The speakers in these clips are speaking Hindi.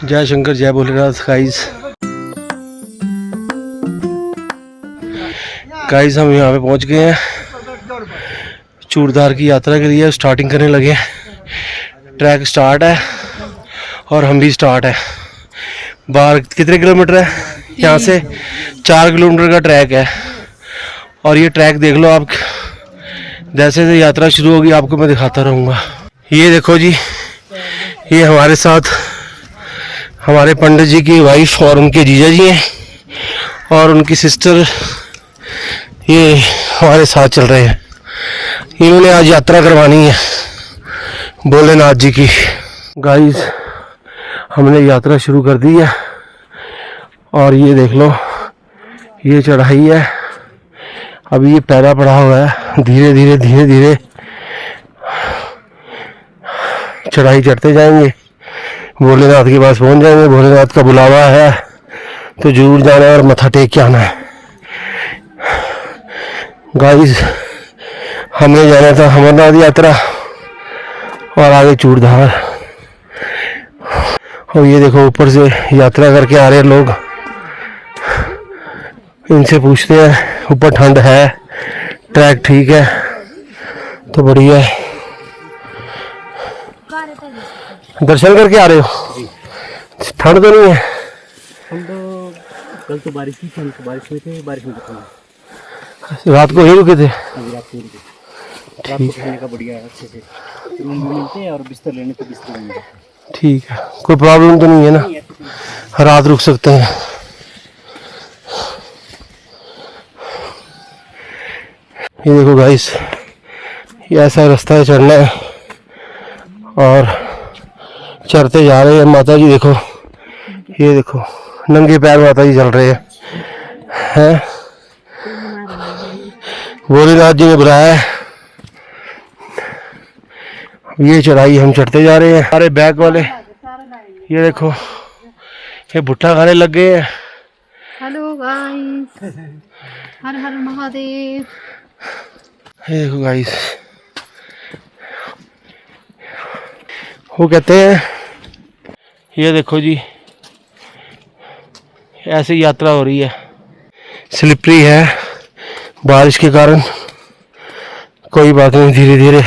जय शंकर जय भोलेनाथ। गाइस हम यहाँ पे पहुँच गए हैं, चूड़धार की यात्रा के लिए स्टार्टिंग करने लगे हैं। ट्रैक स्टार्ट है और हम भी स्टार्ट है। बाहर कितने किलोमीटर है यहाँ से? 4 किलोमीटर का ट्रैक है। और ये ट्रैक देख लो आप, जैसे जैसे यात्रा शुरू होगी आपको मैं दिखाता रहूँगा। ये देखो जी, ये हमारे साथ हमारे पंडित जी की वाइफ और उनके जीजा जी हैं और उनकी सिस्टर ये हमारे साथ चल रहे हैं। इन्होंने आज यात्रा करवानी है भोलेनाथ जी की। गाइस हमने यात्रा शुरू कर दी है और ये देख लो, ये चढ़ाई है। अभी ये पैरा पड़ा हुआ है, धीरे धीरे चढ़ाई चढ़ते जाएंगे, भोलेनाथ के पास पहुंच जाएंगे। भोलेनाथ का बुलावा है तो जरूर जाना है और मत्था टेक के आना है। गाइस हमने जाना था अमरनाथ यात्रा और आगे चूड़धार। और ये देखो ऊपर से यात्रा करके आ रहे हैं लोग। इनसे पूछते हैं ऊपर ठंड है, ट्रैक ठीक है तो बढ़िया है। दर्शन करके आ रहे हो? ठंड तो नहीं है? हम तो कल तो बारिश हुई थी, बारिश हुई थी, बारिश में रात को ही रुके थे? रात को खाने का बढ़िया है, अच्छे से रूम भी मिलते हैं और बिस्तर लेने तो बिस्तर मिलते हैं। ठीक है, कोई प्रॉब्लम तो नहीं है ना? रात रुक सकते हैं। ये देखो गाइस, ये ऐसा रास्ता है चढ़ना है और चढ़ते जा रहे हैं। माता जी देखो, ये देखो नंगे पैर माता जी चल रहे हैं। भोलेनाथ जी ने बुलाया है। ये चढ़ाई हम चढ़ते जा रहे हैं। हमारे बैक वाले ये देखो, ये भुट्टा खाने लग गए हैं। हेलो गाइस, हर हर महादेव। ये देखो गाइस, वो कहते हैं, ये देखो जी ऐसी यात्रा हो रही है। स्लिपरी है बारिश के कारण, कोई बात नहीं, धीरे धीरे।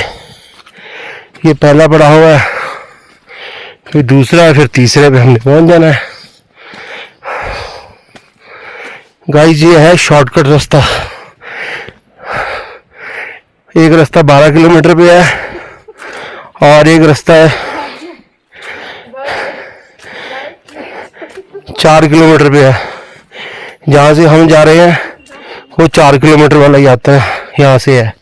ये पहला पड़ा हुआ है, फिर दूसरा है, फिर तीसरे पे हमने पहुंच जाना है। गाइस ये है शॉर्टकट रास्ता। एक रास्ता 12 किलोमीटर पे है और एक रास्ता है 4 किलोमीटर पे है। जहाँ से हम जा रहे हैं वो 4 किलोमीटर वाला यात्रा यहाँ से है।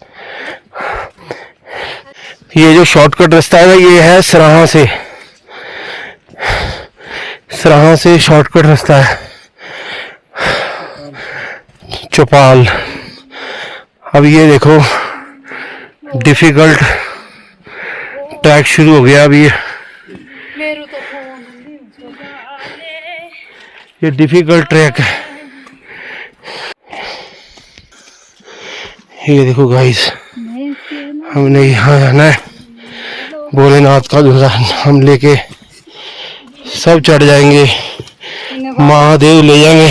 ये जो शॉर्टकट रास्ता है ना, ये है सराहा से शॉर्टकट रास्ता है चौपाल। अब ये देखो डिफिकल्ट ट्रैक शुरू हो गया। अभी ये डिफिकल्ट ट्रैक है। ये देखो गाइस, हमने यहाँ जाना है। भोलेनाथ का दूसरा हम लेके सब चढ़ जाएंगे, महादेव ले जाएंगे।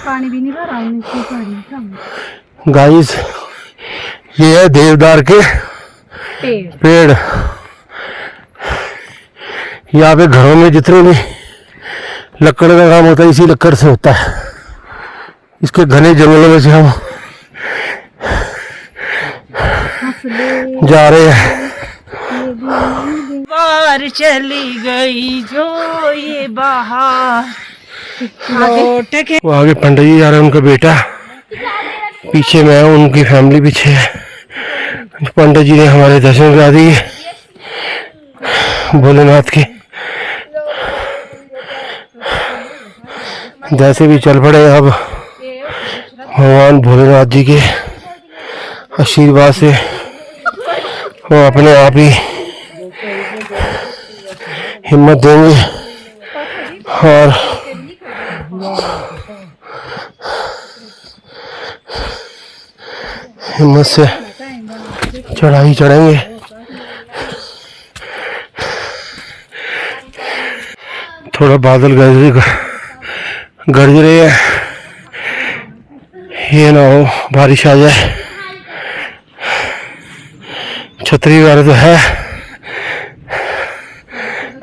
पानी भी नहीं भरा गाइस, ये है देवदार के पेड़। यहाँ पे घरों में जितने भी लकड़ का काम होता है इसी लकड़ से होता है। इसके घने जंगलों में से हम जा रहे हैं। बाहर चली गई जो ये बाहर लौट के। वो आगे पंडित जी जा रहे हैं, उनका बेटा पीछे में है, उनकी फैमिली पीछे है। पंडित जी ने हमारे दर्शन करा दिए भोलेनाथ के। जैसे भी चल पड़े अब भगवान भोलेनाथ जी के आशीर्वाद से वो अपने आप ही हिम्मत देंगे और हिम्मत से चढ़ाई चढ़ेंगे। थोड़ा बादल गरज रहे हैं, ये ना हो बारिश आ जाए। छतरी वगैरह तो है,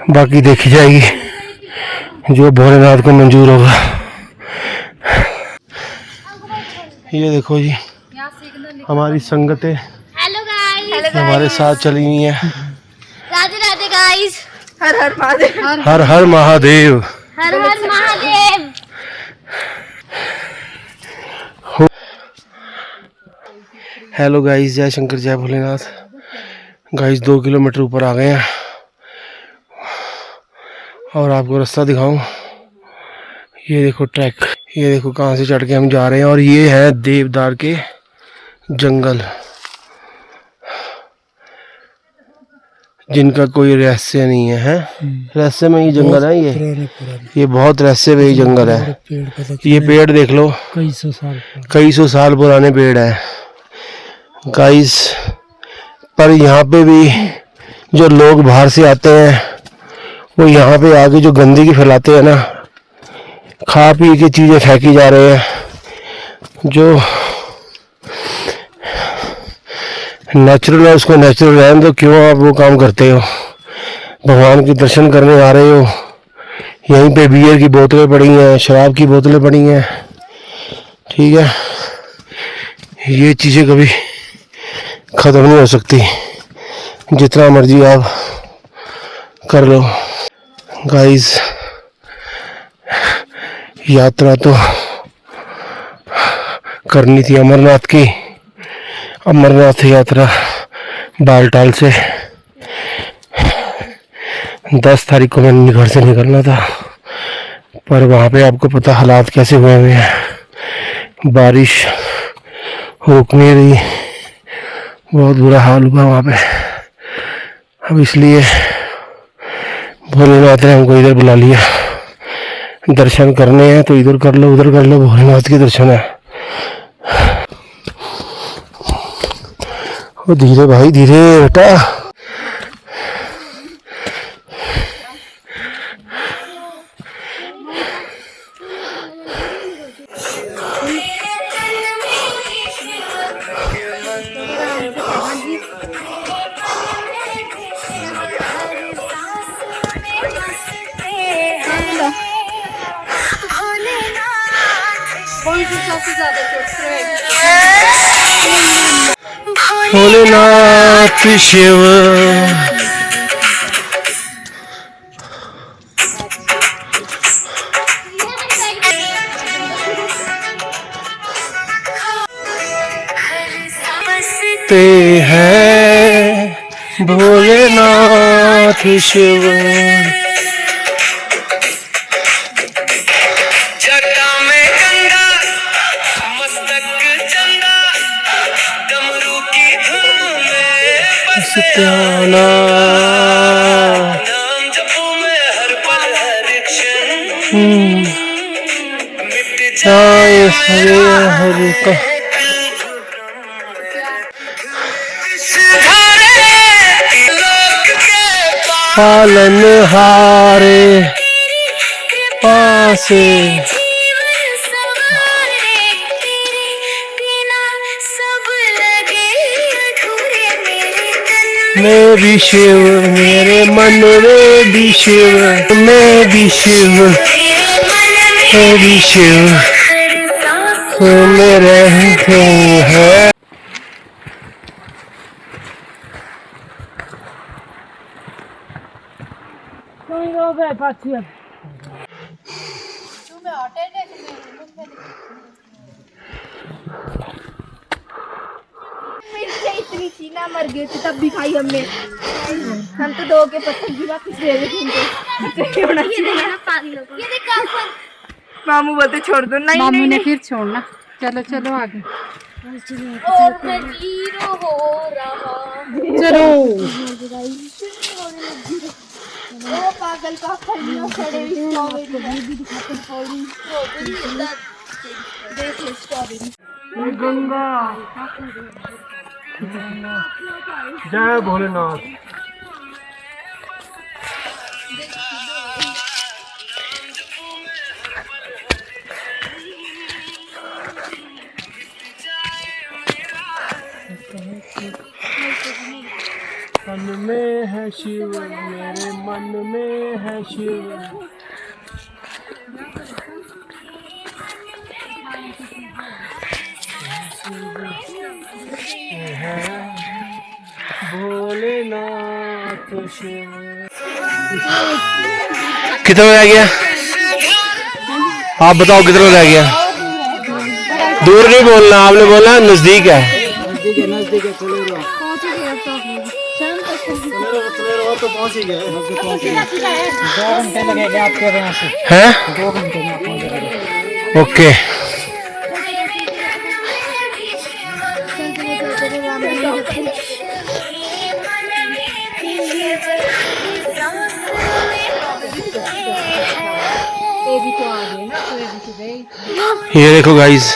बाकी देखी जाएगी जो भोलेनाथ को मंजूर होगा। ये देखो जी हमारी संगतें हेलो गाइस, हमारे साथ चली हुई हैं। राधे राधे गाइस, हर हर महादेव। हर हर महादेव। हर हर महादेव। हेलो गाइस, जय शंकर जय भोलेनाथ। गाइस 2 किलोमीटर ऊपर आ गए हैं और आपको रास्ता दिखाऊं। ये देखो ट्रैक, ये देखो कहाँ से चढ़ के हम जा रहे हैं। और ये है देवदार के जंगल, जिनका कोई रहस्य नहीं है, रहस्य में ही जंगल है। ये बहुत रहस्य में ही जंगल है। ये पेड़ देख लो, कई सौ साल पुराने पेड़ है गाइस। पर यहाँ पे भी जो लोग बाहर से आते हैं वो यहाँ पे आके जो गंदगी फैलाते हैं ना, खा पी के चीज़ें फेंकी जा रहे हैं। जो नेचुरल है उसको नेचुरल रहने दो, क्यों आप वो काम करते हो? भगवान के दर्शन करने आ रहे हो, यहीं पे बियर की बोतलें पड़ी हैं, शराब की बोतलें पड़ी हैं, ठीक है। ये चीज़ें कभी ख़त्म नहीं हो सकती, जितना मर्जी आप कर लो गाइस। यात्रा तो करनी थी अमरनाथ की, अमरनाथ यात्रा बालटाल से 10 तारीख को मैंने घर से निकलना था, पर वहाँ पे आपको पता हालात कैसे हुए हुए हैं। बारिश रुक नहीं रही, बहुत बुरा हाल हुआ वहाँ पे। अब इसलिए भोलेनाथ ने हमको इधर बुला लिया, दर्शन करने हैं तो इधर कर लो उधर कर लो, भोलेनाथ के दर्शन है। ओ धीरे भाई धीरे बेटा। भोलेनाथ शिव ते हैं, भोलेनाथ शिव। सत्याना जाए हर का पालन हारे पासे मैं भी शिव, मेरे मन में भी शिव, मैं भी शिव, मैं भी शिव में रहते हैं। इतनी थी ना, मर गई थी तब भी खाई हमने। हम तो 2 के पत्थर की वापस दे रहे थे इनको। ये देखो मामू बोलते छोड़ दो, नहीं मामू नहीं, ने नहीं। फिर छोड़ना। चलो चलो आगे और मैं जीरो हो रहा। चलो। ओ पागल का फलियों खड़े स्ट्रॉबेरी भी दिखाते हैं। देख ले स्ट्रॉबेरी। गंगा जय भोलेनाथ। मन में है शिव, मेरे मन में है शिव। भोलेनाथ शिव। कितना रह गया आप बताओ, कितना रह गया? दूर नहीं बोलना, आपने बोलना नजदीक है। नजदीक है चलो तो पहुंच ही गए। 2 घंटे लगेगा आपके यहाँ से। हैं 2 घंटे में आप पहुंच जाएंगे। ओके। ये देखो गाइस,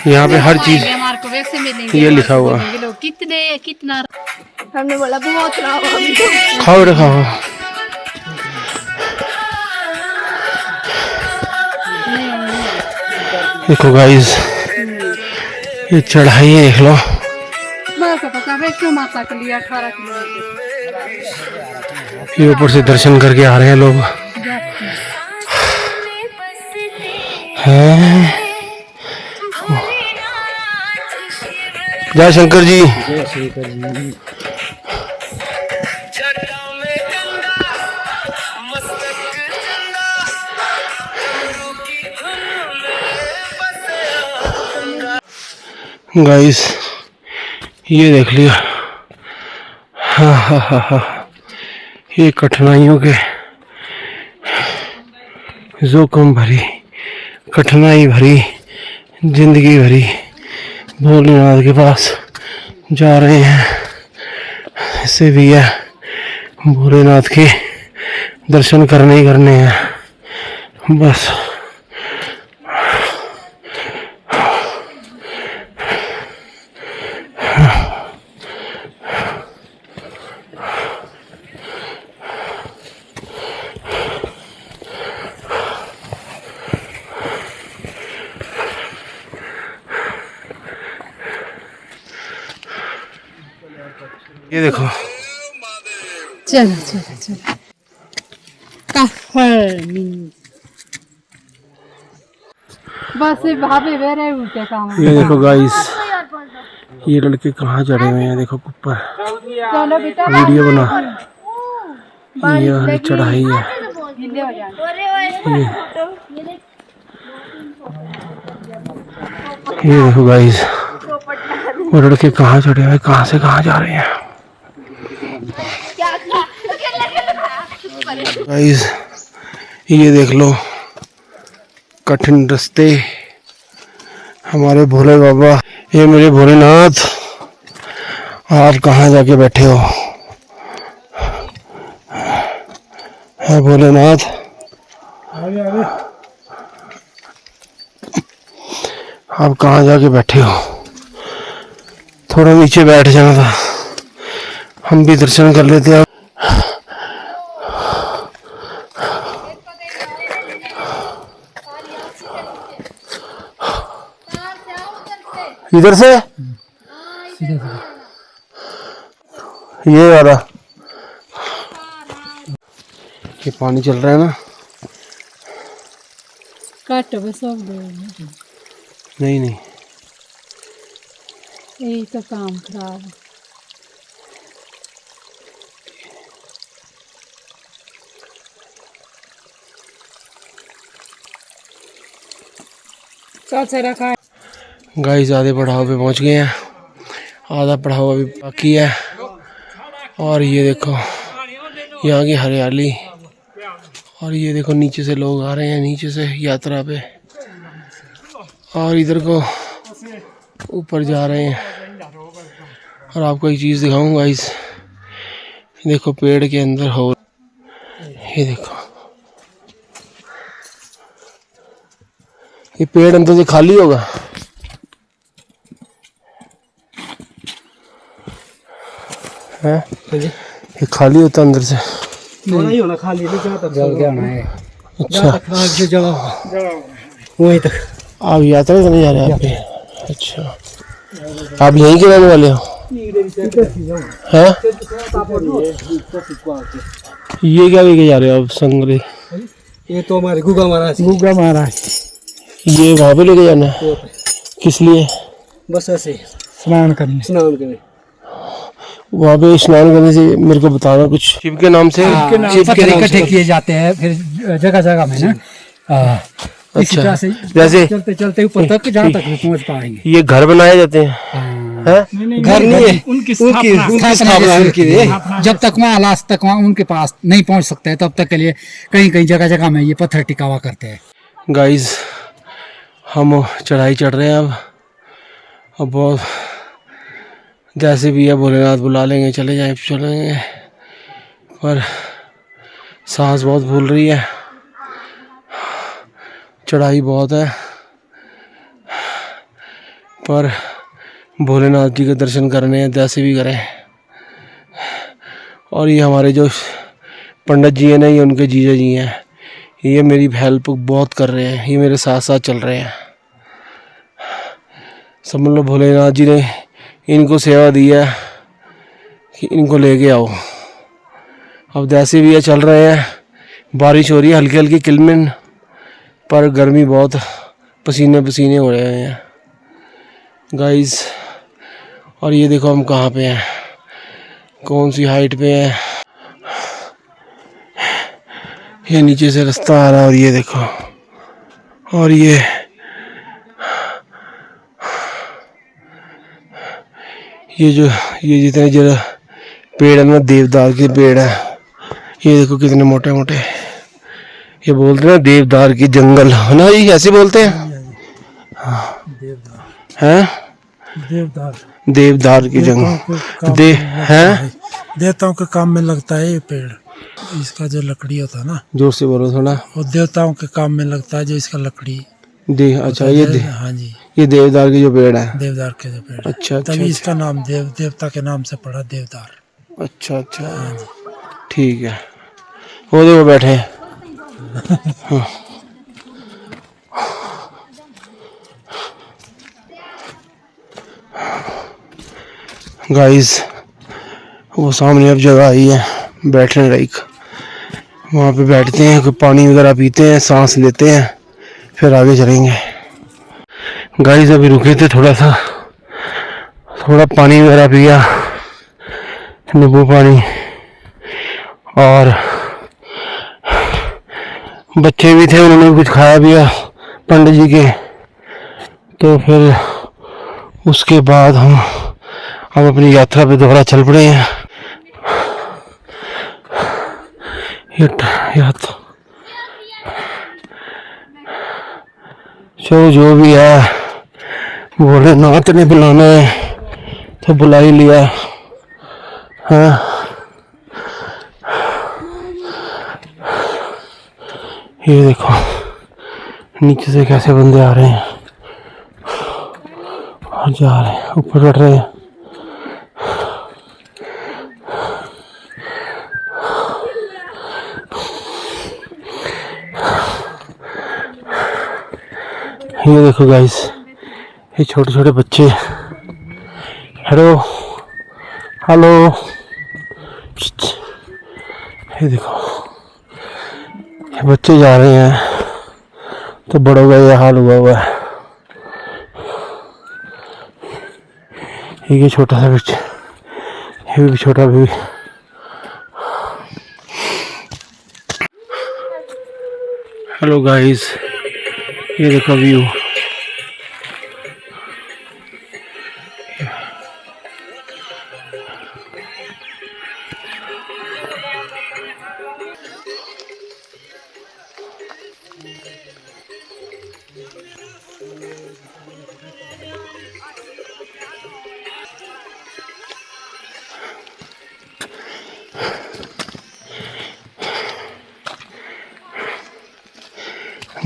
यहाँ पे हर चीज ये लिखा हुआ। कितने कितना हमने बोला बहुत रहा अभी तो। खाओ रे खाओ। देखो गाइस, ये चढ़ाई देख लो। क्यों माता के लिए 18 किलोमीटर ये ऊपर से दर्शन करके आ रहे हैं लोग। हैं जय शंकर जी। जय श्री कृष्ण जी। गाइस ये देख लिया। हाँ हाँ हाँ हाँ, ये कठिनाइयों के जोखिम भरी, कठिनाई भरी जिंदगी भरी भोलेनाथ के पास जा रहे हैं। इससे भी है भोलेनाथ के दर्शन करने ही करने हैं बस। ये देखो, चलो चलो चलो बस भाभी बेरे उनके काम। ये देखो गाइस, ये लड़के कहाँ चढ़े हुए हैं। देखो ऊपर चलो बेटा वीडियो बना। ये वाली चढ़ाई है। गिले हो जाए। ये देखो गाइस, वो लड़के कहाँ चढ़े हुए, कहाँ से कहाँ जा रहे हैं गाइस। ये देख लो कठिन रास्ते, हमारे भोले बाबा। ये मेरे भोलेनाथ, आप कहाँ जाके बैठे हो? है भोलेनाथ, आप कहाँ जाके बैठे हो? थोड़ा नीचे बैठ जाना था, हम भी दर्शन कर लेते हैं। इधर से ये वाला, ये पानी चल रहा है ना। काट बस सब नहीं नहीं, यही तो काम खराब है। चल रखा गाइस आधे पड़ाव पे पहुंच गए हैं, आधा पड़ाव अभी बाकी है। और ये देखो यहाँ की हरियाली, और ये देखो नीचे से लोग आ रहे हैं, नीचे से यात्रा पे, और इधर को ऊपर जा रहे हैं। और आपको एक चीज़ दिखाऊंगा गाइस, देखो पेड़ के अंदर हो, ये देखो ये पेड़ अंदर से खाली होगा। है, ये खाली होता अंदर से। थोड़ा ही होना, खाली नहीं जाता, जल गया होना है। अच्छा, आग से जला वहीं तक। आप यात्रा करने जा रहे हैं आप भी? अच्छा, आप यहीं के रहने वाले हो? हैं? ये क्या लेके जा रहे हो आप संगरी? ये तो हमारे गुगा महाराज ये वहाँ पे लेके जाना है? किस लिए? बस ऐसे स्नान करने वहाँ पे स्नान करने से मेरे को बताना कुछ। शिव के नाम से? पत्थर इकट्ठे किए जाते हैं फिर जगह जगह में ना। इसी तरह से जैसे चलते चलते ऊपर तक जहाँ तक भी पहुँच पाएंगे। ये घर बनाए जाते हैं? हैं? घर नहीं है, उनकी स्थापना उनकी है। जब तक वहाँ लास्ट तक वहाँ उनके पास नहीं पहुँच सकते तब तक के लिए कहीं कहीं जगह जगह में ये पत्थर टिकावा करते हैं। गाइस हम चढ़ाई चढ़ रहे हैं अब बहुत, जैसे भी है भोलेनाथ बुला लेंगे, चलेंगे, पर सांस बहुत फूल रही है, चढ़ाई बहुत है, पर भोलेनाथ जी के दर्शन करने हैं, जैसे भी करें। और ये हमारे जो पंडित जी हैं ना, ये उनके जीजा जी हैं, ये मेरी हेल्प बहुत कर रहे हैं, ये मेरे साथ साथ चल रहे हैं। समझ लो भोलेनाथ जी ने इनको सेवा दी है कि इनको लेके आओ। अब जैसे भी ये चल रहे हैं, बारिश हो रही है हल्की हल्की किलमिन, पर गर्मी बहुत, पसीने पसीने हो रहे हैं गाइस। और ये देखो हम कहाँ पे हैं, कौन सी हाइट पे हैं। ये नीचे से रास्ता आ रहा है और ये देखो, और ये जितने जो पेड़ है ना, देवदार के पेड़ है। ये देखो कितने मोटे मोटे, ये बोलते हैं ना देवदार की जंगल है ना, ये ऐसे बोलते हैं हैं? देवदार की जंगल हैं? देवताओं के काम में लगता है ये पेड़। इसका जो लकड़ी होता है ना, जोर से बोलो थोड़ा। वो देवताओं के काम में लगता है जो इसका लकड़ी। अच्छा, हाँ जी, ये देवदार की जो पेड़ है। देवदार के जो पेड़। अच्छा, तभी इसका नाम देवता के नाम से पड़ा देवदार। अच्छा, ठीक है। वो देखो बैठे हैं। हाँ। गाइस वो सामने अब जगह आई है बैठने लायक, वहाँ पे बैठते हैं, कोई पानी वगैरह पीते हैं, सांस लेते हैं, फिर आगे चलेंगे। गाइस अभी रुके थे, थोड़ा पानी वगैरह पिया, नींबू पानी, और बच्चे भी थे, उन्होंने कुछ खाया पिया पंडित जी के। तो फिर उसके बाद हम अपनी यात्रा पे दोबारा चल पड़े हैं। चलो जो भी है, भोलेनाथ ने बुलाना है तो बुला ही लिया है। ये देखो नीचे से कैसे बंदे आ रहे हैं और जा रहे हैं, ऊपर चढ़ रहे हैं। ये देखो गाइस, ये छोटे छोटे बच्चे, हेलो, ये देखो ये बच्चे जा रहे हैं, तो बड़ों का ये हाल हुआ है। ये छोटा सा बच्चा, ये भी छोटा भी। हेलो गाइस, ये देखो व्यू,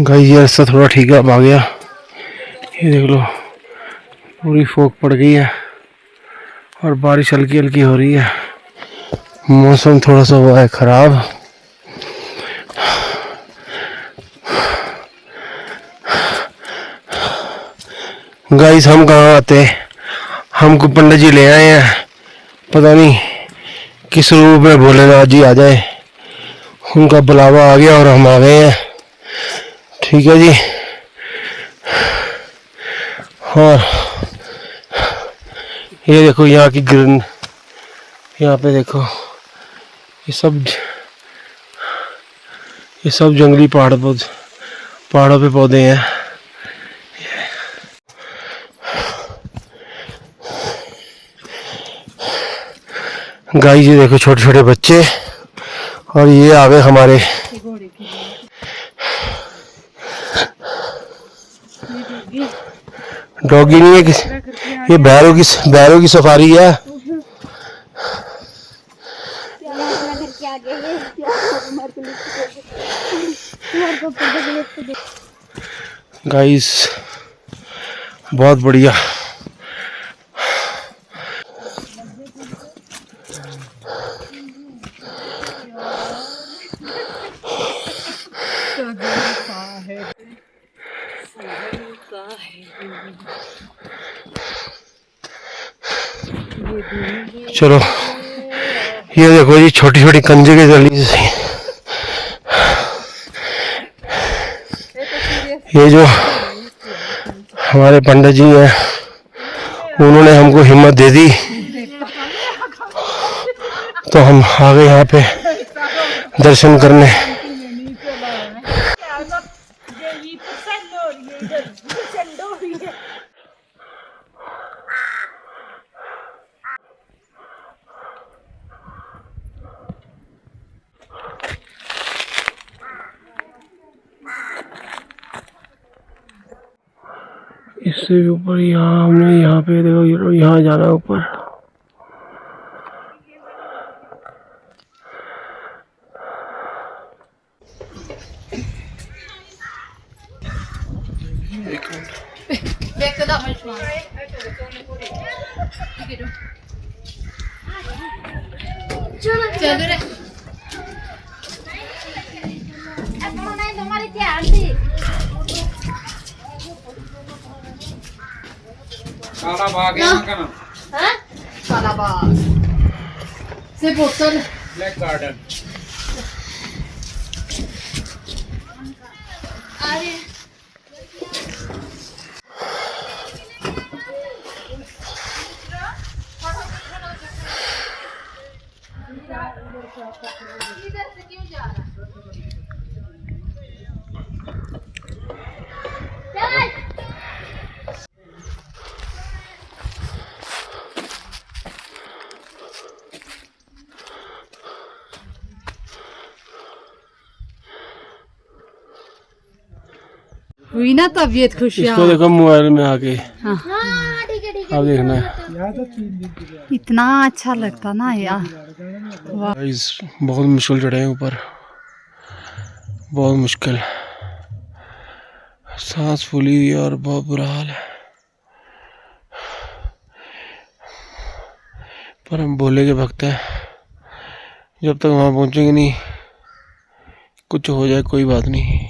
गाइस ये रास्ता थोड़ा ठीक है, अब आ गया। ये देख लो पूरी फोक पड़ गई है और बारिश हल्की हल्की हो रही है। मौसम थोड़ा सा हुआ है खराब। गाइस हम कहाँ आते, हमको पंडित जी ले आए हैं, पता नहीं किस रूप में भोलेनाथ जी आ जाए, उनका बुलावा आ गया और हम आ गए हैं। ठीक है जी। और ये देखो यहाँ की ग्रीन, यहाँ पे देखो ये सब जंगली पहाड़ों पे पौधे हैं। गाइस ये देखो छोटे छोटे बच्चे, और ये आ गए हमारे डॉगी नहीं है, ये बैरों की सफारी है। गाइस बहुत बढ़िया। चलो ये देखो जी छोटी छोटी कंजे की गली, ये जो हमारे पंडित जी हैं उन्होंने हमको हिम्मत दे दी तो हम आ गए यहाँ पे दर्शन करने। इससे भी ऊपर यहाँ हमने यहाँ पे देखो यहाँ जाना है ऊपर। चलो रे तुम्हारी ध्यान दी काला बाग है इनका नाम। हाँ काला बाग से बोतल ब्लैक गार्डन। अरे इधर से क्यों जा रहा चल हुई ना तबीयत खुशियाँ। इसको देखो मोबाइल में आके, हाँ ठीक है अब देखना है। इतना अच्छा लगता ना यार। गाइस बहुत मुश्किल चढ़े हैं ऊपर, बहुत मुश्किल, सांस फूली हुई है और बहुत बुरा हाल है। पर हम भोले के भक्त हैं, जब तक वहाँ पहुँचेंगे नहीं, कुछ हो जाए कोई बात नहीं,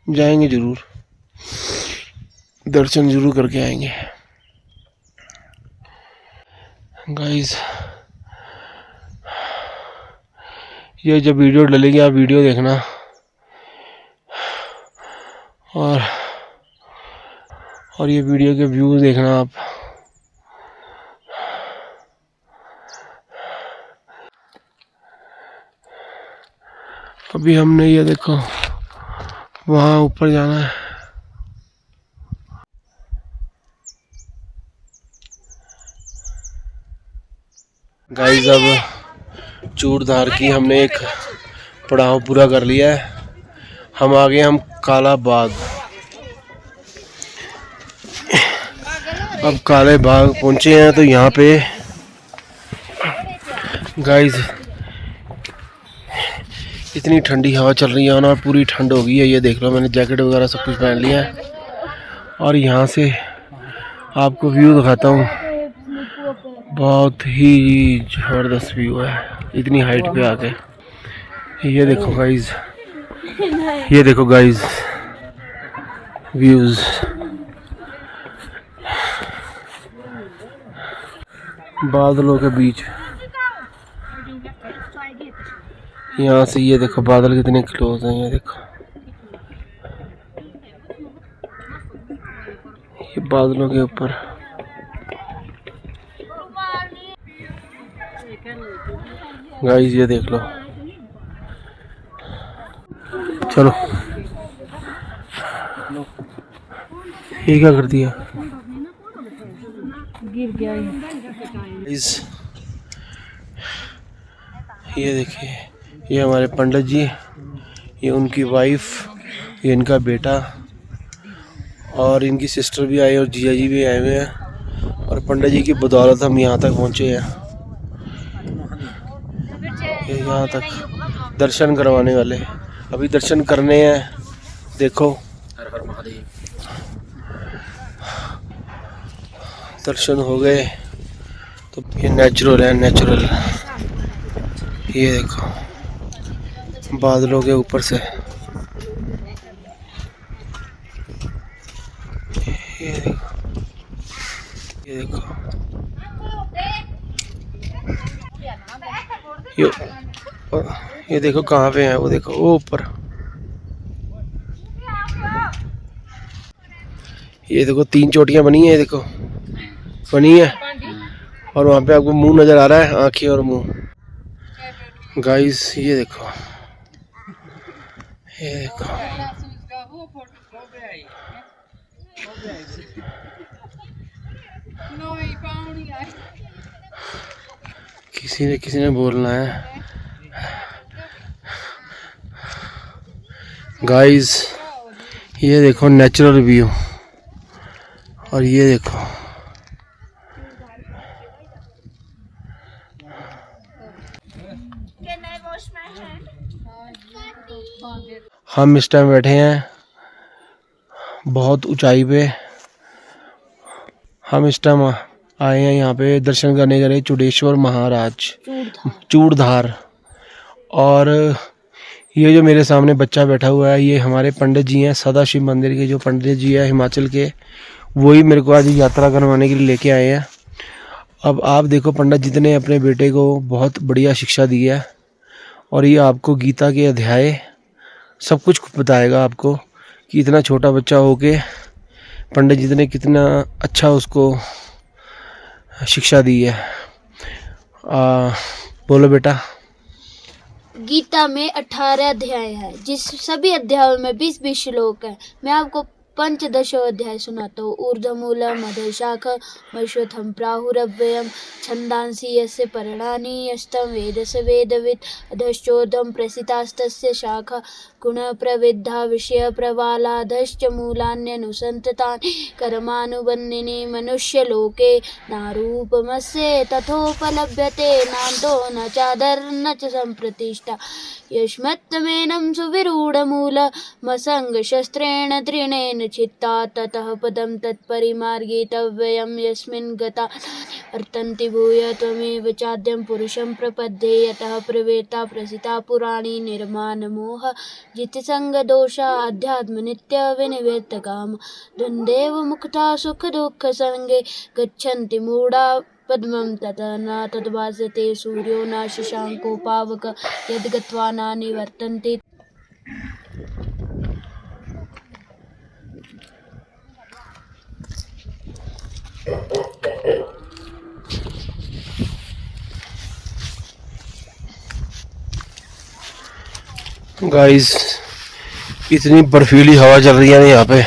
जाएंगे जरूर, दर्शन जरूर करके आएंगे। गाइस ये जब वीडियो डलेगी आप वीडियो देखना, और ये वीडियो के व्यूज देखना आप। अभी हमने ये देखो वहाँ ऊपर जाना है। गाइस अब चूड़धार की हमने एक पड़ाव पूरा कर लिया है, हम आ गए हम काला बाग। अब काले बाग पहुंचे हैं तो यहाँ पे गाइस इतनी ठंडी हवा चल रही है ना, पूरी ठंड हो गई है। ये देख लो मैंने जैकेट वगैरह सब कुछ पहन लिया है, और यहाँ से आपको व्यू दिखाता हूँ, बहुत ही ज़बरदस्त व्यू है। इतनी हाइट पे आके। ये देखो गाइस, ये देखो गाइस व्यूज। बादलों के बीच यहाँ से ये देखो बादल कितने क्लोज हैं। ये देखो ये बादलों के ऊपर। गाइस ये देख लो। चलो ये क्या कर दिया? गिर गया गाइस ये देखिए, ये हमारे पंडित जी, ये उनकी वाइफ, ये इनका बेटा और इनकी सिस्टर भी आई और जीजा जी भी आए हुए हैं। और पंडित जी की बदौलत हम यहाँ तक पहुँचे हैं। ये यहाँ तक दर्शन करवाने वाले, अभी दर्शन करने हैं। देखो दर्शन हो गए तो ये नेचुरल है, नेचुरल। ये देखो बादलों के ऊपर से ये देखो, ये देखो ये देखो कहाँ पे है वो, देखो वो ऊपर। ये देखो 3 चोटियां बनी है, देखो बनी है। और वहाँ पे आपको मुंह नजर आ रहा है, आँखें और मुंह। गाइस ये देखो, ये देखो किसी ने बोलना है। गाइस ये देखो नेचुरल व्यू। और ये देखो हम इस टाइम बैठे हैं बहुत ऊंचाई पे। हम इस टाइम आए हैं यहाँ पे दर्शन करने के लिए चूडेश्वर महाराज, चूड़धार। और ये जो मेरे सामने बच्चा बैठा हुआ है, ये हमारे पंडित जी हैं, सदाशिव मंदिर के जो पंडित जी हैं हिमाचल के, वही मेरे को आज यात्रा करवाने के लिए लेके आए हैं। अब आप देखो, पंडित जी ने अपने बेटे को बहुत बढ़िया शिक्षा दी है और ये आपको गीता के अध्याय सब कुछ बताएगा आपको कि इतना छोटा बच्चा होके पंडित जी ने कितना अच्छा उसको शिक्षा दी है। बोलो बेटा। गीता में 18 अध्याय है, जिस सभी अध्यायों में 20-20 श्लोक है। मैं आपको पंचदशो अध्याय सुनाता हूँ। ऊर्ध्वमूलम अधःशाखा मश्वत्थं प्राहुरव्ययम् छन्दांसि यस्य पर्णानि यस्तं वेद स वेदवित् अधश्चोर्ध्वं प्रसितास्तस्य शाखा गुणप्रविद्धा विषयप्रवालाधश्च मूलान्यनुसन्ततानि कर्मानुबन्धिनि मनुष्यलोके नारूपमस्य तथोपलभ्यते नान्तो न चादर्न च सम्प्रतिष्ठा यस्मत्तमेनं सुविरूढमूलमसङ्गशस्त्रेण तृणेन चित्ता ततः पदं तत्परिमार्गितव्यं यस्मिन् गता वर्तन्ति भूय त्वमेव चाद्यं पुरुषं प्रपद्ये यतः प्रवेता प्रसिता पुराणी निर्माणमोह जितसङ्गदोषा अध्यात्मनित्य विनिवृत्तकाम द्वन्द्वेव मुक्ता सुखदुःखसङ्गे गच्छन्ति मूढा पद्मं ततः न तद्भासते सूर्यो न शशाङ्को पावक यद्गत्वा न निवर्तन्ते। गाइस इतनी बर्फीली हवा चल रही है ना यहाँ पे,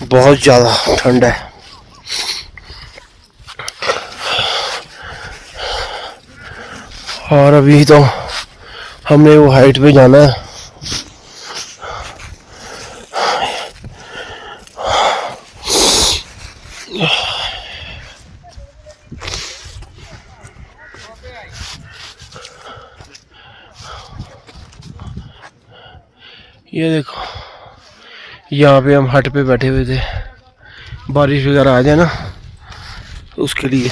बहुत ज़्यादा ठंड है। और अभी तो हमने वो हाइट पे जाना है। ये देखो यहाँ पे हम हट पे बैठे हुए थे, बारिश वगैरह आ जाए ना तो उसके लिए।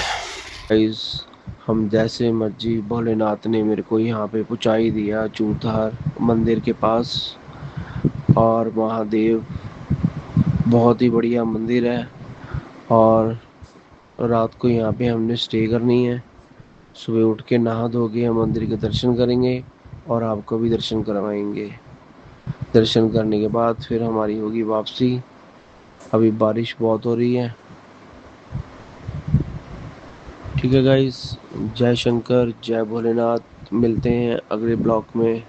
गाइस हम जैसे मर्जी, भोलेनाथ ने मेरे को यहाँ पे पहुँचाई दिया चूरधार मंदिर के पास। और महादेव बहुत ही बढ़िया मंदिर है, और रात को यहाँ पे हमने स्टे करनी है। सुबह उठ के नहा धो के हम मंदिर के दर्शन करेंगे और आपको भी दर्शन करवाएंगे। दर्शन करने के बाद फिर हमारी होगी वापसी। अभी बारिश बहुत हो रही है। ठीक है गाइस, जय शंकर, जय भोलेनाथ। मिलते हैं अगले ब्लॉग में।